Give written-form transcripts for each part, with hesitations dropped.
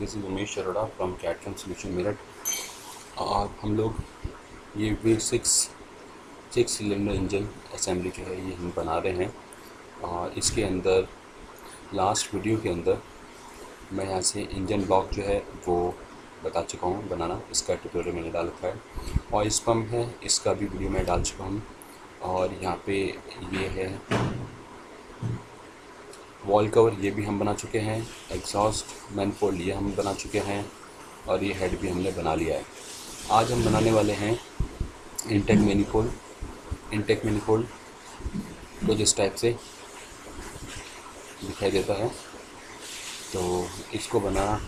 This is Umesh Arora from Catron solution Meerut. और हम लोग ये V6 सिलेंडर इंजन असेंबली जो है ये हम बना रहे हैं। और इसके अंदर लास्ट वीडियो के अंदर मैं यहाँ से इंजन ब्लॉक जो है वो बता चुका हूँ बनाना, इसका ट्यूटोरियल मैंने डाल रखा है। और इस पंप है, इसका भी वीडियो मैं डाल चुका हूँ। और यहाँ पे ये है वॉल कवर, ये भी हम बना चुके हैं। एग्जॉस्ट मैनफोल्ड ये हम बना चुके हैं। और ये हेड भी हमने बना लिया है। आज हम बनाने वाले हैं इनटेक मैनिफोल्ड कुछ इस टाइप से दिखाई देता है। तो इसको बनाना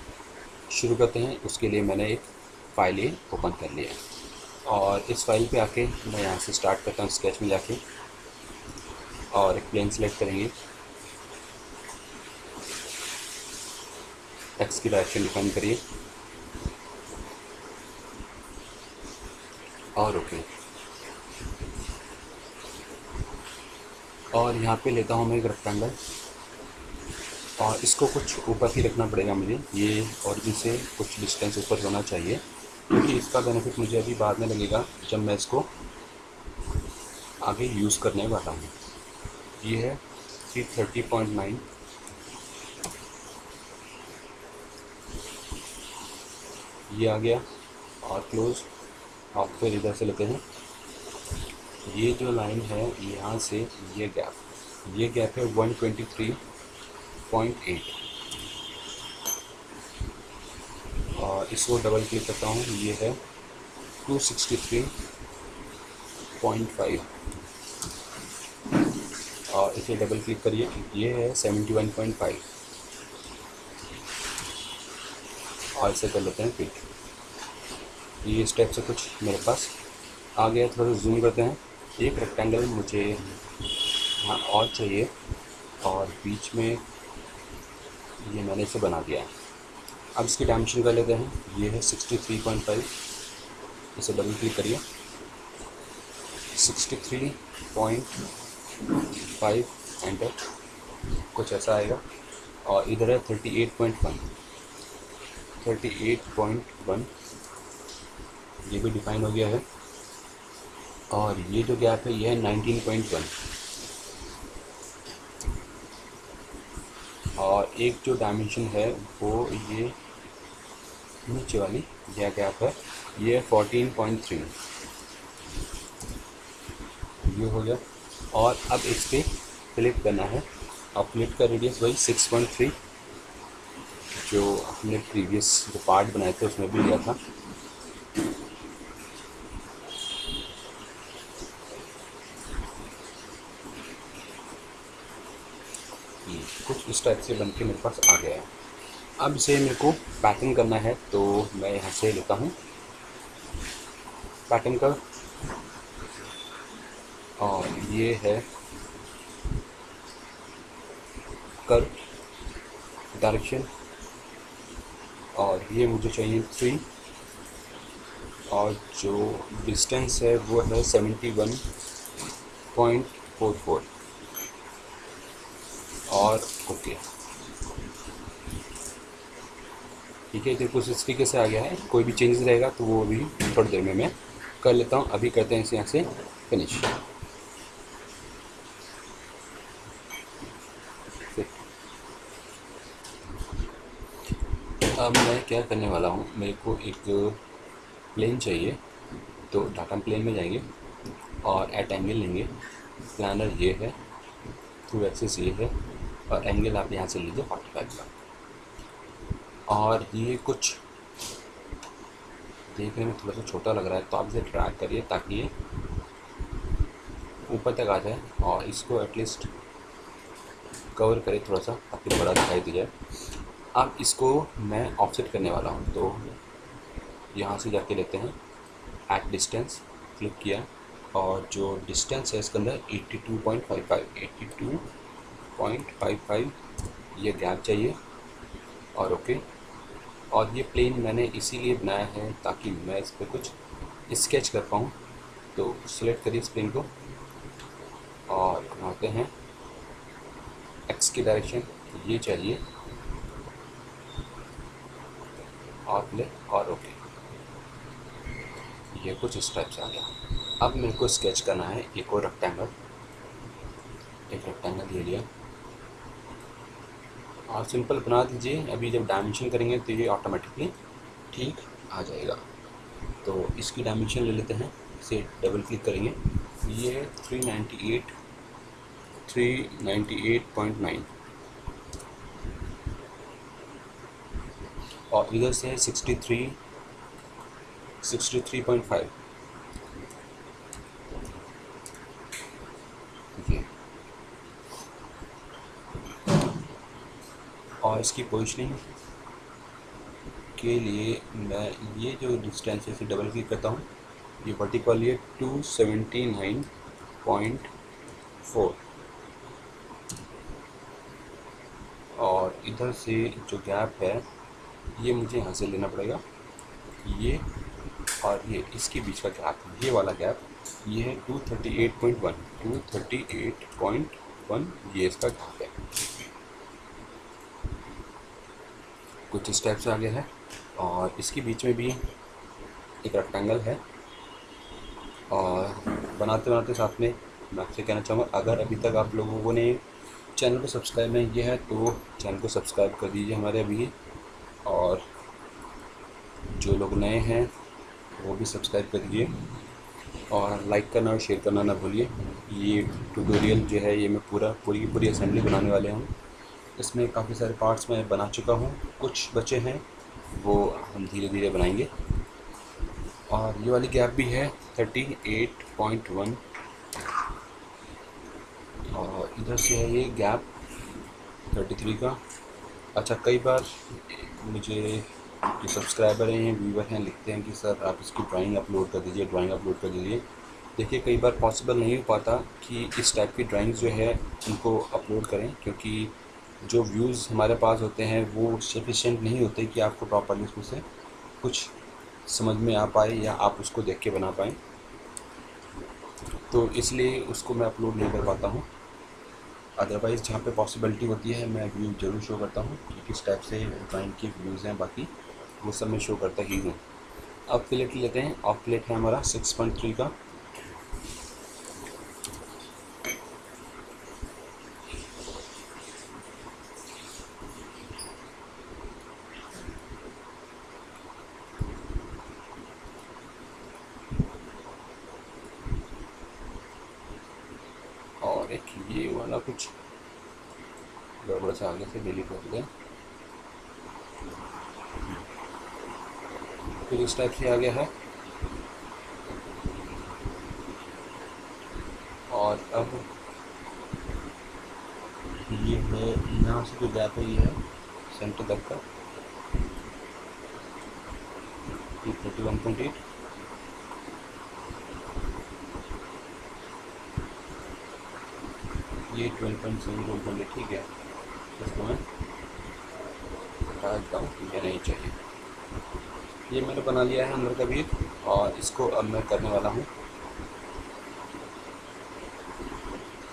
शुरू करते हैं। उसके लिए मैंने एक फ़ाइल ये ओपन कर लिया है और इस फाइल पे आके मैं यहाँ से स्टार्ट करता हूँ स्केच में जाके, और एक प्लेन सेलेक्ट करेंगे। एक्स की डायरेक्शन डिफाइन करिए और ओके। और यहाँ पे लेता हूँ मैं एक रेक्टेंगल और इसको कुछ ऊपर ही रखना पड़ेगा मुझे। ये ऑरिजिन से कुछ डिस्टेंस ऊपर होना चाहिए, क्योंकि इसका बेनिफिट मुझे अभी बाद में लगेगा जब मैं इसको आगे यूज़ करने वाला हूँ। ये है 330.9, ये आ गया और क्लोज। आप फिर इधर से लेते हैं। ये जो लाइन है यहाँ से ये गैप है 123.8 और इसको डबल क्लिक करता हूँ। ये है 263.5 और इसे डबल क्लिक करिए। ये है 71.5 और इसे कर लेते हैं फिट। ये स्टेप से कुछ मेरे पास आ गया। थोड़ा सा जूम करते हैं। एक रेक्टेंगल मुझे यहाँ और चाहिए और बीच में ये मैंने इसे बना दिया है। अब इसकी डायमेंशन कर लेते हैं। ये है 63.5, इसे डबल क्लिक करिए। 63.5 एंटर, कुछ ऐसा आएगा। और इधर है 38.1, ये भी डिफाइन हो गया है। और ये जो गैप है ये है 19.1 और एक जो डायमेंशन है वो ये नीचे वाली यह गैप है, ये 14.3, ये हो गया। और अब इस पर क्लिक करना है और क्लिक का रेडियस वही 6.3 जो हमने प्रीवियस जो पार्ट बनाए थे उसमें भी लिया था। कुछ इस टाइप से बन के मेरे पास आ गया है। अब इसे मेरे को पैटर्न करना है, तो मैं यहाँ से लेता हूँ पैटर्न का। और ये है कर्व डायरेक्शन और ये मुझे चाहिए 3 और जो डिस्टेंस है वो है 71.44 और ओके। ठीक है, तो कुछ इस तरीके से आ गया है। कोई भी चेंजेस रहेगा तो वो भी थोड़ी देर में मैं कर लेता हूँ। अभी करते हैं इसे यहाँ से फिनिश। अब मैं क्या करने वाला हूँ, मेरे को एक प्लेन चाहिए, तो डाटा प्लेन में जाएंगे और एट एंगल लेंगे। प्लानर ये है, थ्रू एक्सिस ये है और एंगल आप यहाँ से लीजिए 45 का। और ये कुछ देखने में थोड़ा सा छोटा लग रहा है, तो आप इसे ड्रैग करिए ताकि ये ऊपर तक आ जाए और इसको एटलीस्ट कवर करे थोड़ा सा, ताकि बड़ा दिखाई दे जाए। अब इसको मैं ऑफसेट करने वाला हूँ, तो यहाँ से जाके लेते हैं एट डिस्टेंस, क्लिक किया और जो डिस्टेंस है इसके अंदर 82.55 ये गैप चाहिए और ओके। और ये प्लेन मैंने इसीलिए बनाया है ताकि मैं इस पर कुछ स्केच कर पाऊँ। तो सिलेक्ट करिए इस प्लेन को और घुमाते हैं। एक्स की डायरेक्शन ये चाहिए और प्ले और ओके। ये कुछ इस टाइप से आ गया। अब मेरे को स्केच करना है एक और रेक्टेंगल। एक रेक्टेंगल ले लिया और सिंपल बना दीजिए। अभी जब डायमेंशन करेंगे तो ये ऑटोमेटिकली ठीक आ जाएगा। तो इसकी डायमेंशन ले लेते हैं, इसे डबल क्लिक करेंगे। ये 398.9 और इधर से 63.5। ये और इसकी पोजिशनिंग के लिए मैं ये जो डिस्टेंस है इसे डबल क्लिक करता हूँ। ये वर्टिकल ये 279.4 और इधर से जो गैप है ये मुझे यहाँ से लेना पड़ेगा। ये और ये इसके बीच का गैप, ये वाला गैप, ये है 238.1 ये इसका गैप है। कुछ इस टाइप से आ गया है और इसके बीच में भी एक रेक्टेंगल है। और बनाते बनाते साथ में मैं आपसे कहना चाहूँगा, अगर अभी तक आप लोगों ने चैनल को सब्सक्राइब नहीं किया है तो चैनल को सब्सक्राइब कर दीजिए हमारे अभी। और जो लोग नए हैं वो भी सब्सक्राइब कर दीजिए और लाइक करना और शेयर करना ना भूलिए। ये ट्यूटोरियल जो है ये मैं पूरी की पूरी असेंबली बनाने वाले हूँ। इसमें काफ़ी सारे पार्ट्स मैं बना चुका हूँ, कुछ बचे हैं वो हम धीरे धीरे बनाएंगे। और ये वाली गैप भी है 38.1 और इधर से है ये गैप 33 का। अच्छा, कई बार मुझे जो सब्सक्राइबर हैं, व्यूवर हैं, लिखते हैं कि सर आप इसकी ड्राइंग अपलोड कर दीजिए, ड्राइंग अपलोड कर दीजिए। देखिए, कई बार पॉसिबल नहीं हो पाता कि इस टाइप की ड्राइंग्स जो है उनको अपलोड करें, क्योंकि जो व्यूज़ हमारे पास होते हैं वो सफिशिएंट नहीं होते कि आपको प्रॉपर्ली उसमें से कुछ समझ में आ पाए या आप उसको देख के बना पाएँ। तो इसलिए उसको मैं अपलोड नहीं कर पाता हूँ। अदरवाइज़ जहाँ पे पॉसिबिलिटी होती है मैं व्यू ज़रूर शो करता हूँ कि किस टाइप से ड्राइंग की व्यूज़ हैं, बाकी वो सब मैं शो करता ही हूँ। अब प्लेट लेते हैं और प्लेट है हमारा 6.3 का। और एक ये वाला कुछ गड़बड़ से आगे से डिलीट हो गया, फिर इस टाइप से आ गया है। और अब ये है, यहाँ से जो गैप है ये है सेंटर तक का 31.8। ये 12.7 ठीक है। इसको मैं हटा देता हूँ, ये नहीं चाहिए। ये मैंने बना लिया है अंदर का भी और इसको अब मैं करने वाला हूँ।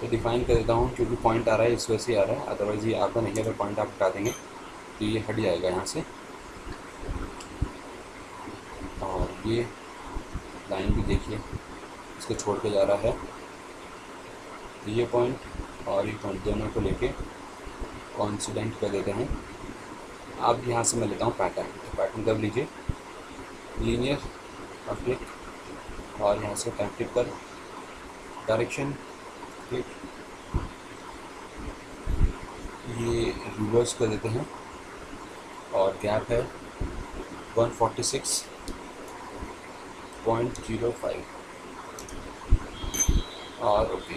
तो डिफाइन कर देता हूँ, क्योंकि पॉइंट आ रहा है इस वजह से आ रहा है, अदरवाइज़ ये आता नहीं है। अगर पॉइंट आप हटा देंगे तो ये हट जाएगा यहाँ से। और ये लाइन भी देखिए इसको छोड़ के जा रहा है। ये पॉइंट और ये पॉइंट दोनों को लेके कॉन्सिडेंट कर देते हैं। अब यहाँ से मैं लेता हूँ पैटर्न। तो पैटर्न कर लीजिए, लीनियर और क्लिक और यहाँ से क्लिक कर डायरेक्शन क्लिक, ये रिवर्स कर देते हैं और गैप है 146.05 और ओके।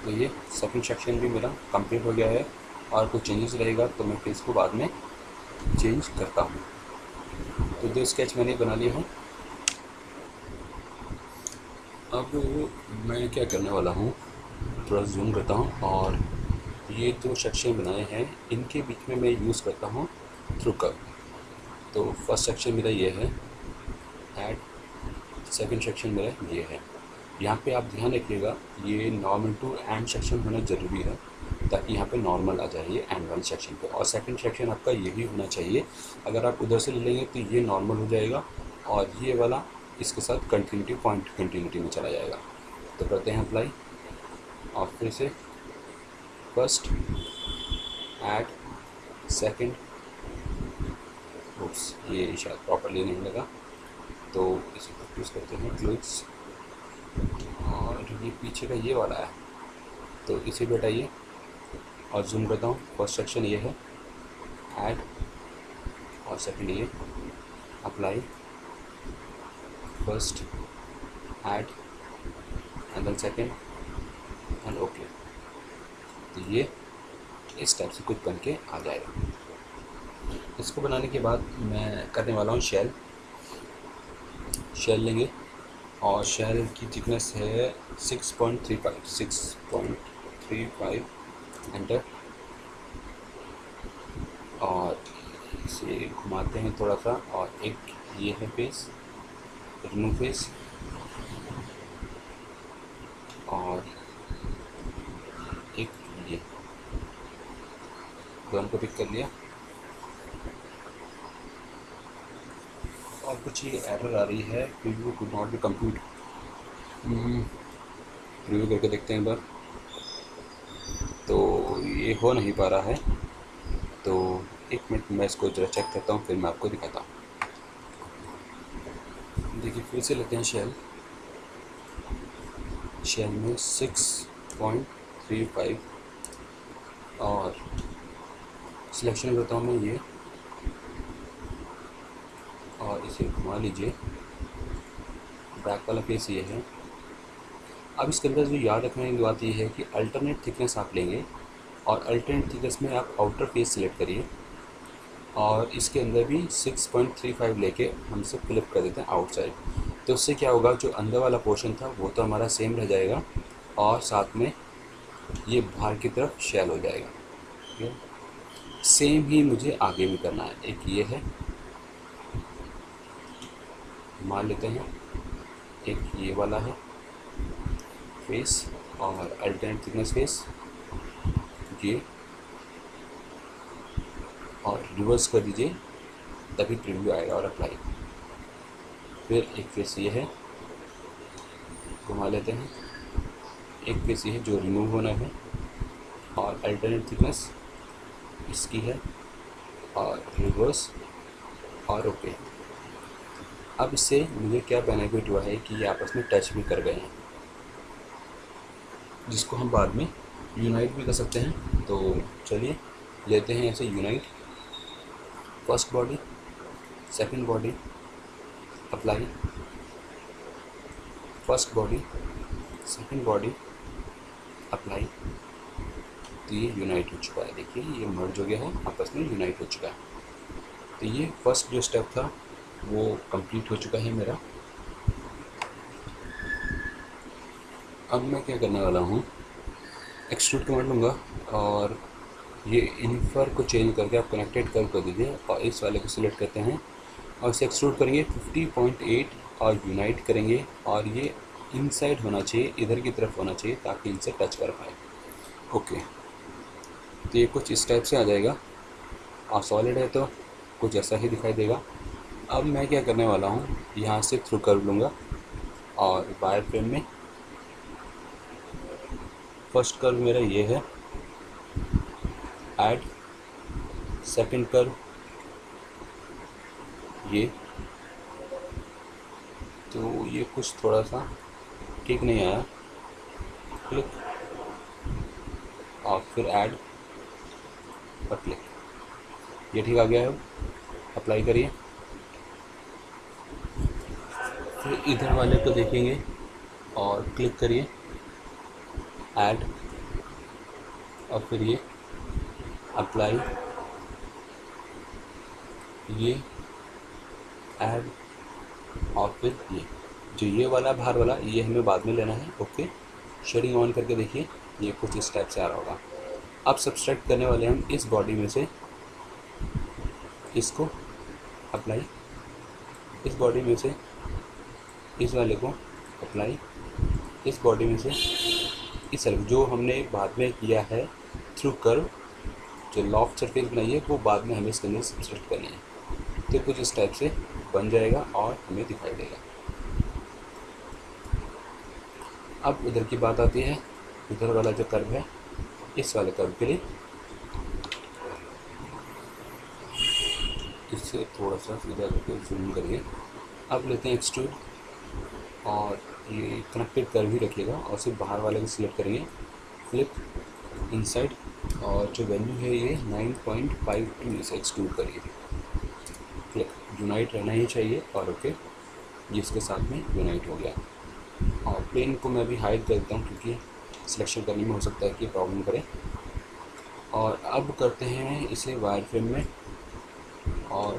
तो ये सेकंड सेक्शन भी मेरा कंप्लीट हो गया है और कुछ चेंजेस रहेगा तो मैं फिर इसको बाद में चेंज करता हूँ। तो दो स्केच मैंने बना लिए हैं। अब मैं क्या करने वाला हूँ, थोड़ा जूम करता हूँ और ये जो सेक्शन बनाए हैं इनके बीच में मैं यूज़ करता हूँ थ्रू कर्व। तो फर्स्ट सेक्शन मेरा ये है ऐड, सेकंड सेक्शन मेरा ये है। यहाँ पे आप ध्यान रखिएगा, ये नॉर्मल टू एंड सेक्शन होना ज़रूरी है। ताकि यहाँ पे नॉर्मल आ जाए ये एंड वाले सेक्शन पे। और सेकंड सेक्शन आपका ये भी होना चाहिए, अगर आप उधर से ले लेंगे तो ये नॉर्मल हो जाएगा और ये वाला इसके साथ कंटिन्यूटी पॉइंट कंटिन्यूटी में चला जाएगा। तो करते हैं अप्लाई और फिर से फर्स्ट ऐड सेकंड, उप्स ये शायद प्रॉपर्ली नहीं लगा, तो इसी को यूज़ करते हैं क्लिक्स। और ये पीछे का ये वाला है तो इसे भी हटाइए और जूम करता हूँ। फर्स्ट सेक्शन ये है ऐड और सेकंड ये apply, first add and then second and okay. तो ये इस टाइप से कुछ बन के आ जाएगा। इसको बनाने के बाद मैं करने वाला हूँ शेल लेंगे और शेल की थिकनेस है 6.35 एंटर और इसे घुमाते हैं थोड़ा सा। और एक ये है फेस, रिमूव फेस, और एक ये दोनों को पिक कर लिया। और कुछ ये एरर आ रही है, preview could not be complete. Preview करके देखते हैं एक बार, तो ये हो नहीं पा रहा है। तो एक मिनट मैं इसको जरा चेक करता हूँ, फिर मैं आपको दिखाता हूँ। देखिए फिर से लेते हैं शेल में 6.35 और सिलेक्शन करता हूँ मैं ये और इसे घुमा लीजिए। बैक वाला फेस ये है। अब इसके अंदर जो याद रखने की बात ये है कि अल्टरनेट थिकनेस आप लेंगे और अल्टरनेट थिकनेस में आप आउटर फेस सिलेक्ट करिए और इसके अंदर भी 6.35 लेके हम सब फ्लिप कर देते हैं आउटसाइड। तो उससे क्या होगा, जो अंदर वाला पोर्शन था वो तो हमारा सेम रह जाएगा और साथ में ये बाहर की तरफ शेल हो जाएगा। ठीक है, सेम ही मुझे आगे भी करना है। एक ये है, मान लेते हैं, एक ये वाला है फेस और अल्टरनेट थिकनेस फेस ये, और रिवर्स कर दीजिए तभी प्रीव्यू आएगा और अप्लाई। फिर एक फेस ये है, घुमा लेते हैं। एक फेस ये है जो रिमूव होना है और अल्टरनेट थिकनेस इसकी है और रिवर्स और ओके। अब इससे मुझे क्या बेनिफिट हुआ है कि ये आपस में टच भी कर गए हैं, जिसको हम बाद में यूनाइट भी कर सकते हैं। तो चलिए लेते हैं ऐसे unite. First body, second body, apply, first body, second body, apply. तो ये यूनाइट हो चुका है। देखिए ये मर्ज हो गया है, आपस में यूनाइट हो चुका है। तो ये फर्स्ट जो स्टेप था वो कंप्लीट हो चुका है मेरा। अब मैं क्या करने वाला हूँ, एक्सट्रूड कमांड लूँगा और ये इन्फर को चेंज करके आप कनेक्टेड कर्व कर दीजिए और इस वाले को सिलेक्ट करते हैं और इसे एक्सट्रूड करेंगे 50.8 और यूनाइट करेंगे और ये इनसाइड होना चाहिए, इधर की तरफ होना चाहिए ताकि इनसे टच कर पाए। ओके, तो ये कुछ इस टाइप से आ जाएगा और सॉलिड है तो कुछ ऐसा ही दिखाई देगा। अब मैं क्या करने वाला हूँ, यहाँ से थ्रू कर्व लूँगा और वायर फ्रेम में फर्स्ट कर्व मेरा ये है, ऐड, सेकंड कर्व ये, तो ये कुछ थोड़ा सा ठीक नहीं आया, क्लिक और फिर ऐड और क्लिक, ये ठीक आ गया है। अप्लाई करिए। फिर इधर वाले को देखेंगे और क्लिक करिए, ऐड और फिर ये अप्लाई, ये ऐड और फिर ये जो ये वाला बाहर वाला ये हमें बाद में लेना है। ओके, शेडिंग ऑन करके देखिए ये कुछ इस टाइप से आ रहा होगा। अब सब्सट्रैक्ट करने वाले हम इस बॉडी में से इसको, अप्लाई, इस बॉडी में से इस वाले को अप्लाई, इस बॉडी में से इस वाले जो हमने बाद में किया है थ्रू कर्व जो लॉफ्ट सरफेस बनाई है वो बाद में हमें इसके अंदर सब्सट्रैक्ट करनी है। तो कुछ इस टाइप से बन जाएगा और हमें दिखाई देगा। अब इधर की बात आती है, इधर वाला जो कर्व है, इस वाले कर्व के लिए इससे थोड़ा सा सीधा करके जूम करिए। अब लेते हैं एक्सट्रूड और ये कनेक्टेड कर्व ही रखिएगा और सिर्फ बाहर वाले को सिलेक्ट करेंगे, फ्लिप इनसाइड और जो वैल्यू है ये 9.52 इसे एक्सट्रूड करिए, क्लिक। यूनाइट रहना ही चाहिए और ओके, ये इसके साथ में यूनाइट हो गया। और प्लेन को मैं अभी हाइड कर देता हूँ क्योंकि सिलेक्शन करने में हो सकता है कि प्रॉब्लम करे। और अब करते हैं इसे वायर फ्रेम में, और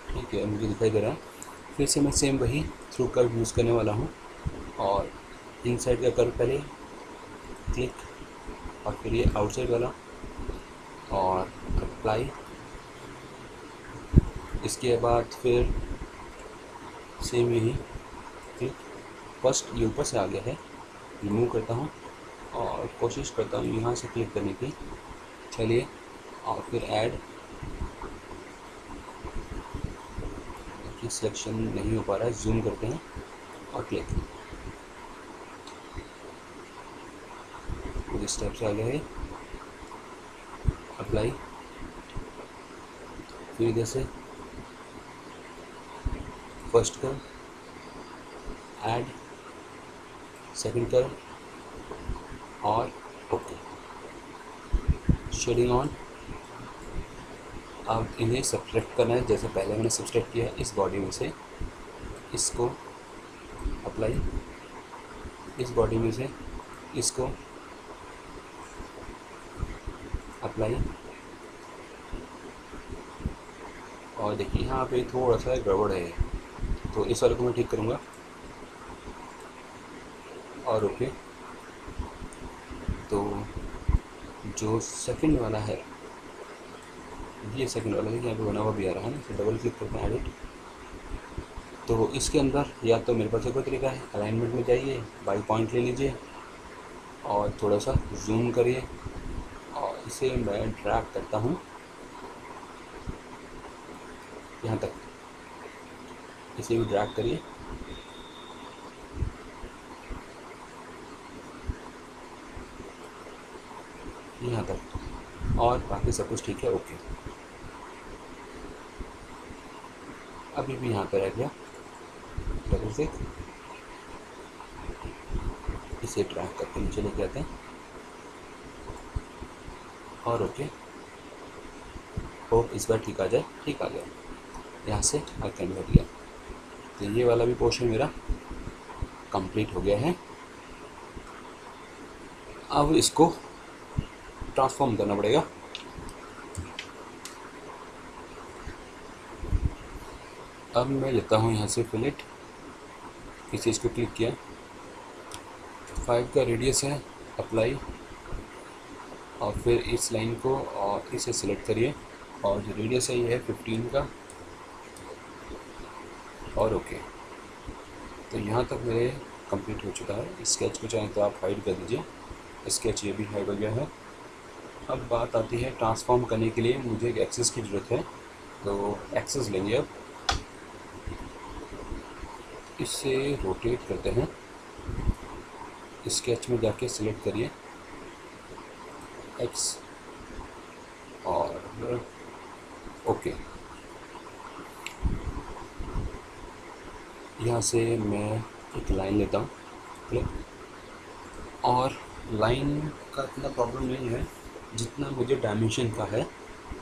ठीक है मुझे दिखाई दे रहा है। फिर से मैं सेम वही थ्रू कर्व यूज़ करने वाला हूँ और इनसाइड का कर्व पहले क्लिक और फिर ये आउटसाइड वाला और अप्लाई। इसके बाद फिर सेम यही क्लिक, फर्स्ट ये ऊपर से आ गया है, रिमूव करता हूँ और कोशिश करता हूँ यहाँ से क्लिक करने की, चलिए। और फिर ऐड, कि सिलेक्शन नहीं हो पा रहा है, जूम करते हैं और क्लिक, तो इस टाइप से आ गया है। अप्लाई, फिर इधर से first curve, add, second curve और ओके, शेडिंग ऑन। अब इन्हें सब्ट्रैक्ट करना है जैसे पहले मैंने सब्ट्रैक्ट किया है इस बॉडी में से, इसको अप्लाई, इस बॉडी में से इसको अप्लाई। और देखिए यहाँ पे थोड़ा सा गड़बड़ है, तो इस वाले को मैं ठीक करूँगा और ओके। तो जो सेकंड वाला है, ये सेकंड वाला देखिए यहाँ पे बना हुआ भी आ रहा है ना, तो डबल क्लिक करते हैं एडिट। तो इसके अंदर या तो मेरे पास एक और तरीका है, अलाइनमेंट में जाइए, बाई पॉइंट ले लीजिए और थोड़ा सा जूम करिए और इसे मैं ड्रैग करता हूँ यहाँ तक, इसे भी ड्रैग करिए, यहाँ तक, और बाकी सब कुछ ठीक है, ओके। अभी भी यहाँ पर रह गया, डबल क्लिक, इसे ड्रैग करके नीचे लेके आते हैं और ओके। होप इस बार ठीक आ जाए, ठीक आ गया, यहाँ से आइकन कर दिया। तो ये वाला भी पोर्शन मेरा कंप्लीट हो गया है। अब इसको ट्रांसफॉर्म करना पड़ेगा। अब मैं लेता हूँ यहाँ से फिलेट, इस चीज़ को क्लिक किया, 5 का रेडियस है, अप्लाई, और फिर इस लाइन को और इसे सिलेक्ट करिए और जो रेडियस है ये है 15 का और ओके। तो यहाँ तक मेरे कंप्लीट हो चुका है। स्केच को चाहें तो आप हाइड कर दीजिए, स्केच ये भी हाइड हो गया है। अब बात आती है ट्रांसफॉर्म करने के लिए मुझे एक एक्सेस की ज़रूरत है, तो एक्सेस लेंगे। अब इससे रोटेट करते हैं, स्केच में जाके सिलेक्ट करिए एक्स और ओके। यहाँ से मैं एक लाइन लेता हूँ, क्लिक, और लाइन का इतना प्रॉब्लम नहीं है जितना मुझे डायमेंशन का है।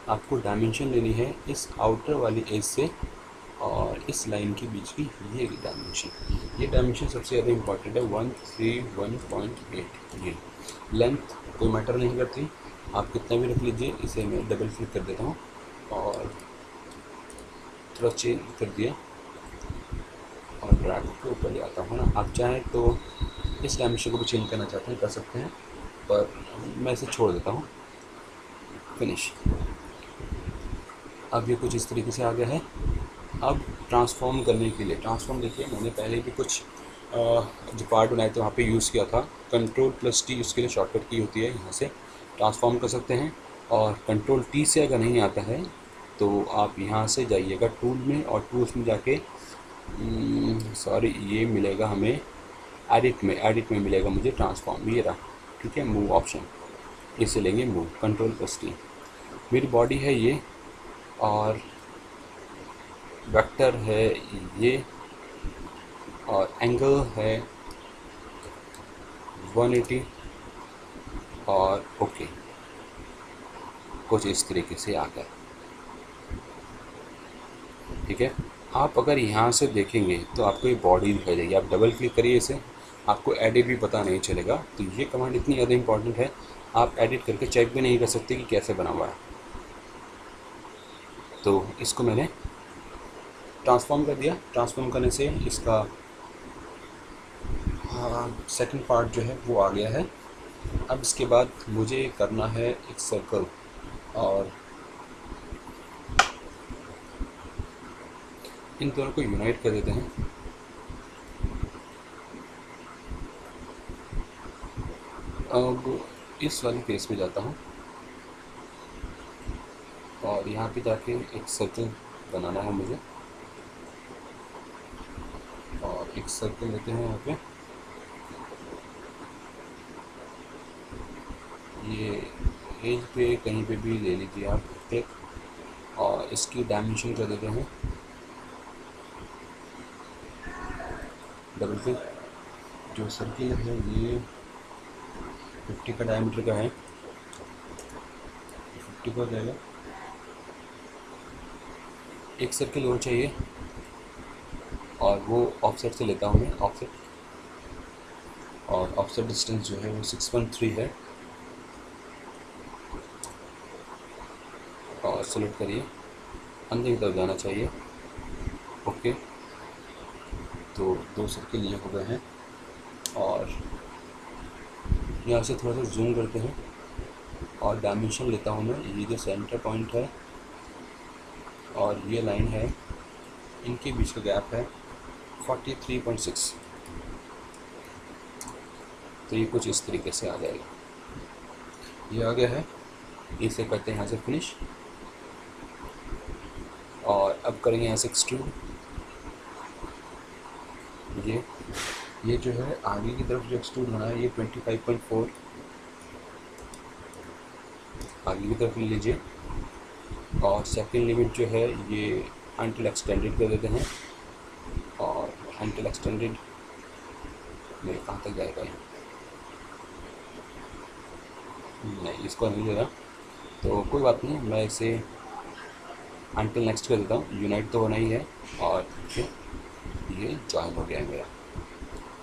आपको डायमेंशन लेनी है इस आउटर वाली एज से और इस लाइन के बीच की ये डायमेंशन सबसे ज़्यादा इम्पॉर्टेंट है, 131.8। ये लेंथ कोई मैटर नहीं करती, आप कितना भी रख लीजिए। इसे मैं डबल क्लिक कर देता हूँ और थोड़ा चेंज कर दिया और ड्रैग के ऊपर ले आता हूँ ना। आप चाहें तो इस डायमेंशन को भी चेंज करना चाहते हैं कर सकते हैं, पर मैं इसे छोड़ देता हूँ, फिनिश। अब ये कुछ इस तरीके से आ गया है। अब ट्रांसफॉर्म करने के लिए, ट्रांसफॉर्म देखिए मैंने पहले भी कुछ जो पार्ट बनाए थे वहाँ पे यूज़ किया था। Ctrl+T उसके लिए शॉर्टकट की होती है, यहाँ से ट्रांसफॉर्म कर सकते हैं। और Ctrl+T से अगर नहीं आता है तो आप यहाँ से जाइएगा टूल में, और टूल्स में जाके सॉरी ये मिलेगा हमें एडिट में मिलेगा मुझे ट्रांसफॉर्म, ये रहा, ठीक है, मूव ऑप्शन, इसे लेंगे मूव, Ctrl+T। मेरी बॉडी है ये, और वेक्टर है ये, और एंगल है 180, और ओके, कुछ इस तरीके से आ गया, ठीक है। आप अगर यहाँ से देखेंगे तो आपको ये बॉडी दिखाई देगी, आप डबल क्लिक करिए इसे, आपको एडिट भी पता नहीं चलेगा। तो ये कमांड इतनी ज़्यादा इंपॉर्टेंट है, आप एडिट करके चेक भी नहीं कर सकते कि कैसे बना हुआ है। तो इसको मैंने ट्रांसफॉर्म कर दिया। ट्रांसफॉर्म करने से इसका सेकंड पार्ट जो है वो आ गया है। अब इसके बाद मुझे करना है एक सर्कल, और इन दोनों को यूनाइट कर देते हैं। अब इस वाले फेस में जाता हूँ, और यहाँ पे जाके एक सर्कल बनाना है मुझे, और एक सर्कल लेते हैं यहाँ पे, ये एज पे कहीं पे भी ले लीजिए आप क्लिक, और इसकी डायमेंशन कर देते हैं डबल क्लिक। जो सर्किल है ये 50 का डायमीटर का है, 50 का जाएगा। एक सर्किल और चाहिए, और वो ऑफसेट से लेता हूँ मैं, ऑफसेट, और ऑफसेट डिस्टेंस जो है वो 6.3 है, और सेलेक्ट करिए, अंदर की तरफ जाना चाहिए, ओके। तो 2 सर्किल ये हो गए हैं, और यहाँ से थोड़ा सा जूम करते हैं, और डायमेंशन लेता हूँ मैं, ये जो सेंटर पॉइंट है और ये लाइन है, इनके बीच का गैप है 43.6। तो ये कुछ इस तरीके से आ जाएगा, ये आ गया है। इसे करते हैं यहाँ से फिनिश, और अब करेंगे यहाँ से एक्सट्रूड। ये जो है आगे की तरफ जो एक्सट्रूड होना है ये 25.4 आगे की तरफ ले लीजिए, और सेकंड लिमिट जो है ये अनटिल एक्सटेंडेड कर देते हैं, और अनटिल एक्सटेंडेड मेरे कहाँ तक जाएगा ये, नहीं इसको नहीं ले रहा, तो कोई बात नहीं, मैं इसे अनटिल नेक्स्ट कर देता हूँ, यूनाइट तो होना ही है, और ये जॉइन हो गया है मेरा।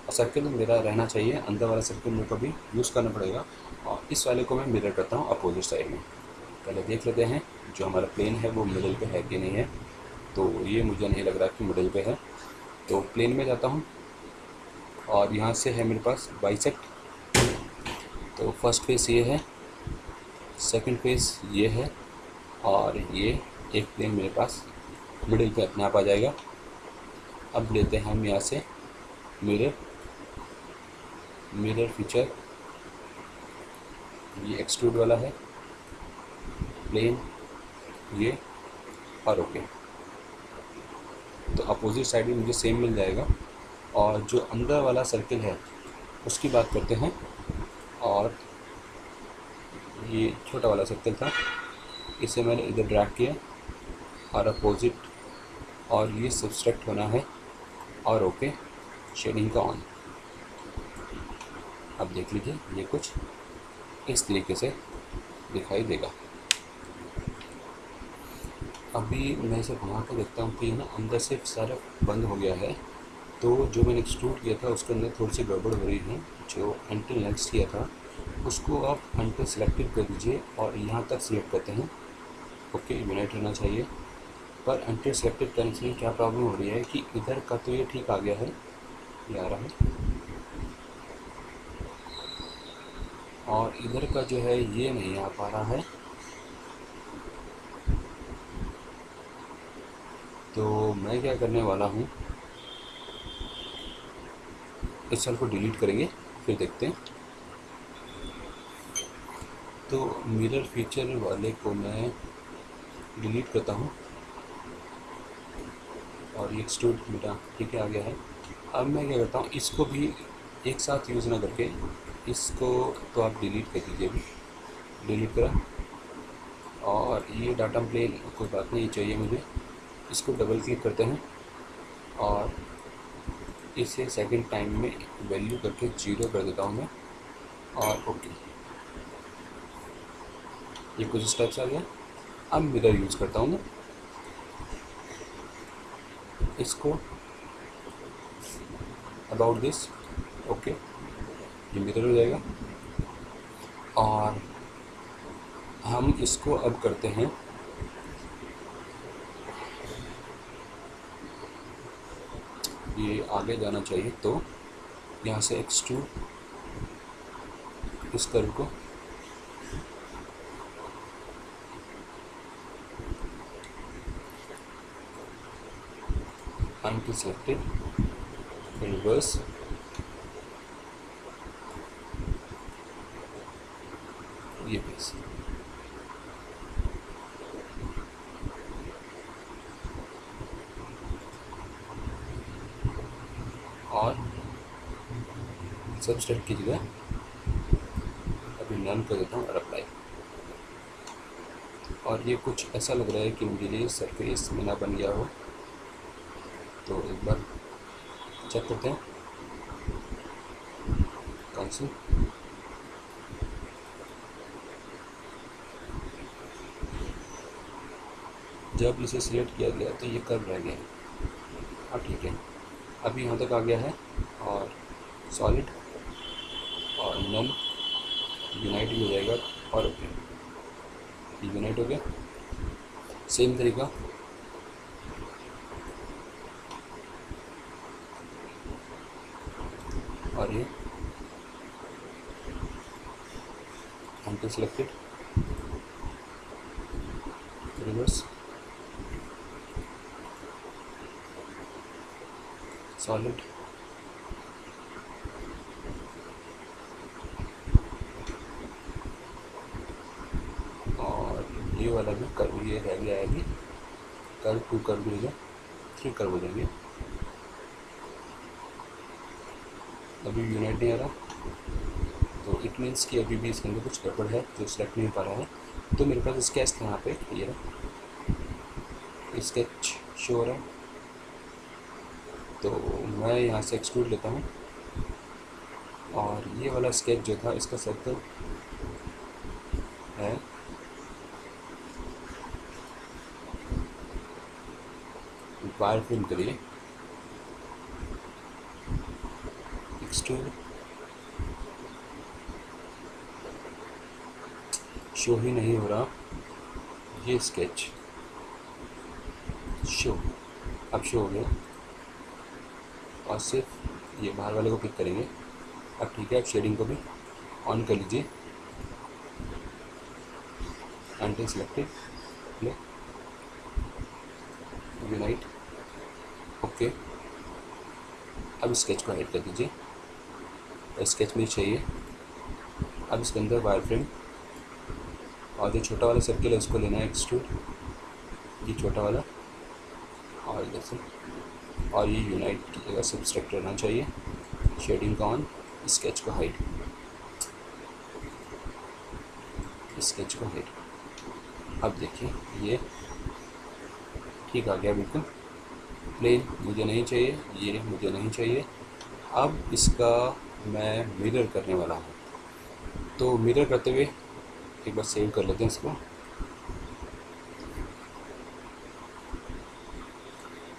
और सर्किल मेरा रहना चाहिए, अंदर वाला सर्किल मेरे को भी यूज़ करना पड़ेगा, और इस वाले को मैं मिरर करता हूँ अपोजिट साइड में। पहले देख लेते हैं जो हमारा प्लेन है वो मिडिल पे है कि नहीं है, तो ये मुझे नहीं लग रहा कि मिडिल पे है। तो प्लेन में जाता हूँ, और यहाँ से है मेरे पास बाइसेक्ट। तो फर्स्ट फेस ये है, सेकंड फेस ये है, और ये एक प्लेन मेरे पास मिडिल पे अपने आप आ जाएगा। अब लेते हैं हम यहाँ से मिरर फीचर, ये एक्सट्रूड वाला है, प्लेन ये, और ओके। तो अपोजिट साइड भी मुझे सेम मिल जाएगा। और जो अंदर वाला सर्किल है उसकी बात करते हैं, और ये छोटा वाला सर्किल था, इसे मैंने इधर ड्रैग किया, और अपोजिट, और ये सब्सट्रैक्ट होना है, और ओके, शेडिंग का ऑन। अब देख लीजिए ये कुछ इस तरीके से दिखाई देगा। अभी मैं इसे घुमा कर देखता हूँ कि ना अंदर से सारा बंद हो गया है, तो जो मैंने एक्सट्रूड किया था उसके अंदर थोड़ी सी गड़बड़ हो रही है। जो अनटिल नेक्स्ट किया था उसको आप अनटिल सेलेक्टेड कर दीजिए, और यहाँ तक सिलेक्ट करते हैं, ओके, यूनाइट रहना चाहिए। पर अनटिल सेलेक्टेड करने से क्या प्रॉब्लम हो रही है कि इधर का तो ये ठीक आ गया है, ये आ रहा है, और इधर का जो है ये नहीं आ पा रहा है। तो मैं क्या करने वाला हूँ, इस सेल को डिलीट करेंगे, फिर देखते हैं। तो मिरर फीचर वाले को मैं डिलीट करता हूँ और ये एक्सट्रूड मेरा ठीक है आ गया है। अब मैं क्या करता हूँ, इसको भी एक साथ यूज़ ना करके इसको तो आप डिलीट कर दीजिए, अभी डिलीट करा। और ये डाटा प्लेन कोई बात नहीं चाहिए मुझे, इसको डबल क्लिक करते हैं और इसे सेकंड टाइम में वैल्यू करके 0 कर देता हूँ मैं, और ओके, ये कुछ स्टेप्स आ गया। अब मिरर यूज़ करता हूँ मैं, इसको अबाउट दिस, ओके, ये मिरर हो जाएगा। और हम इसको अब करते हैं ये आगे जाना चाहिए, तो यहाँ से एक्सट्रूड इस कर्व को until selected, रिवर्स, ये बेस, और सबस्ट्रैक्ट की जगह अभी नन कर देता हूँ और अप्लाई। और ये कुछ ऐसा लग रहा है कि मुझे ये सरफेस में ना बन गया हो, तो एक बार चेक करते हैं। कैंसिल, जब इसे सिलेक्ट किया गया तो ये कर्व रह गया। हाँ ठीक है, अभी यहाँ तक आ गया है। और सॉलिड और नल यूनाइट भी हो जाएगा, और ओके, ये यूनाइट हो गया। सेम तरीका और ये until selected, रिवर्स, सॉलिड, और ये वाला भी कर्व, ये रह गया है अभी, कर्व 2 कर्व भी हो गया, 3 कर्व हो जाएंगे। अभी यूनाइट नहीं आ रहा, तो इट मीन्स कि अभी भी इसके अंदर कुछ गड़बड़ है जो सेलेक्ट नहीं हो पा रहा है। तो मेरे पास स्केच था यहाँ पे, ये रहा स्केच शो हो रहा है, तो मैं यहाँ से एक्सट्रूड लेता हूँ और ये वाला स्केच जो था इसका सर्कल है, वायर फ्रेम करिए, एक्सट्रूड, शो ही नहीं हो रहा ये स्केच, शो, अब शो हो गया। और सिर्फ ये बाहर वाले को पिक करेंगे। अब ठीक है, अब शेडिंग को भी ऑन कर लीजिए, until selected, play, unite, okay. अब स्केच को हाइड कर दीजिए, स्केच में चाहिए। अब इसके अंदर वायर फ्रेम और जो छोटा वाला सर्किल है उसको लेना है एक्सट्रूड, ये छोटा वाला, और जैसे, और ये यूनाइट की जगह सबस्ट्रैक्ट रहना चाहिए। शेडिंग का ऑन, स्केच को हाइड, स्केच को हाइड। अब देखिए ये ठीक आ गया, बिल्कुल प्लेन मुझे नहीं चाहिए, ये मुझे नहीं चाहिए। अब इसका मैं मिरर करने वाला हूँ, तो मिरर करते हुए एक बार सेव कर लेते हैं इसको,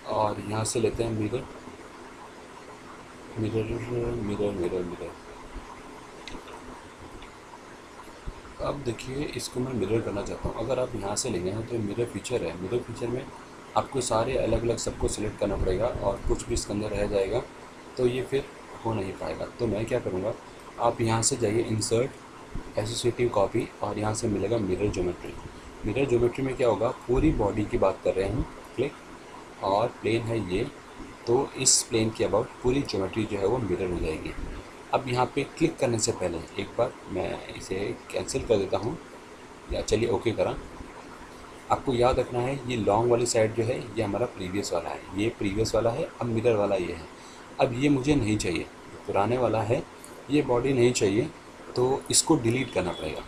और यहाँ से लेते हैं mirror, mirror mirror mirror mirror. अब देखिए इसको मैं मिरर करना चाहता हूँ। अगर आप यहाँ से लेंगे हैं तो मिरर फीचर है, मिरर फीचर में आपको सारे अलग अलग सबको सिलेक्ट करना पड़ेगा और कुछ भी इसके अंदर रह जाएगा तो ये फिर हो नहीं पाएगा। तो मैं क्या करूँगा, आप यहाँ से जाइए इंसर्ट एसोसिएटिव कॉपी, और यहाँ से मिलेगा मिरर ज्योमेट्री। मिरर ज्योमेट्री में क्या होगा, पूरी बॉडी की बात कर रहे हैं, क्लिक, और प्लेन है ये, तो इस प्लेन के अबाउट पूरी ज्योमेट्री जो है वो मिरर हो जाएगी। अब यहाँ पे क्लिक करने से पहले एक बार मैं इसे कैंसिल कर देता हूँ, या चलिए ओके करा। आपको याद रखना है ये लॉन्ग वाली साइड जो है ये हमारा प्रीवियस वाला है, ये प्रीवियस वाला है, अब मिरर वाला ये है। अब ये मुझे नहीं चाहिए, पुराने वाला है, ये बॉडी नहीं चाहिए, तो इसको डिलीट करना पड़ेगा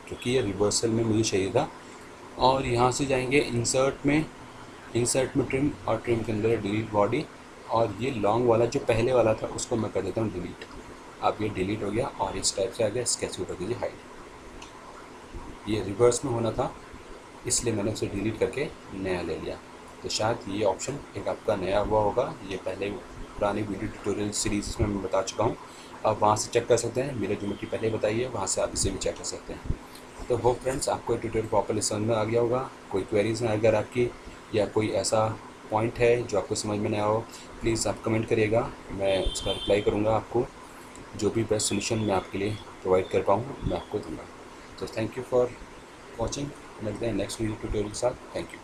क्योंकि ये रिवर्सल में मुझे चाहिए था। और यहाँ से जाएंगे इंसर्ट में, इंसर्ट में ट्रिम, और ट्रिम के अंदर डिलीट बॉडी, और ये लॉन्ग वाला जो पहले वाला था उसको मैं कर देता हूँ डिलीट। अब ये डिलीट हो गया और इस टाइप से आ गया। स्केच को कर दीजिए हाइड। ये रिवर्स में होना था इसलिए मैंने उसे डिलीट करके नया ले लिया। तो शायद ये ऑप्शन एक आपका नया हुआ होगा, ये पहले पुरानी वीडियो ट्यूटोरियल सीरीज़ में मैं बता चुका हूँ। आप वहाँ से चेक कर सकते हैं, मेरे ज्योमेट्री पहले बताई है, वहाँ से आप इसे भी चेक कर सकते हैं। तो होप फ्रेंड्स आपको ट्यूटोरियल प्रॉपर्ली समझ में आ गया होगा। कोई क्वेरीज हैं अगर आपकी, या कोई ऐसा पॉइंट है जो आपको समझ में नहीं आया हो, प्लीज़ आप कमेंट करिएगा, मैं उसका रिप्लाई करूँगा। आपको जो भी बेस्ट सोल्यूशन मैं आपके लिए प्रोवाइड कर पाऊँ मैं आपको दूँगा। तो थैंक यू फॉर वॉचिंग। मिलते हैं नेक्स्ट वीडियो ट्यूटोरियल के साथ। Thank you.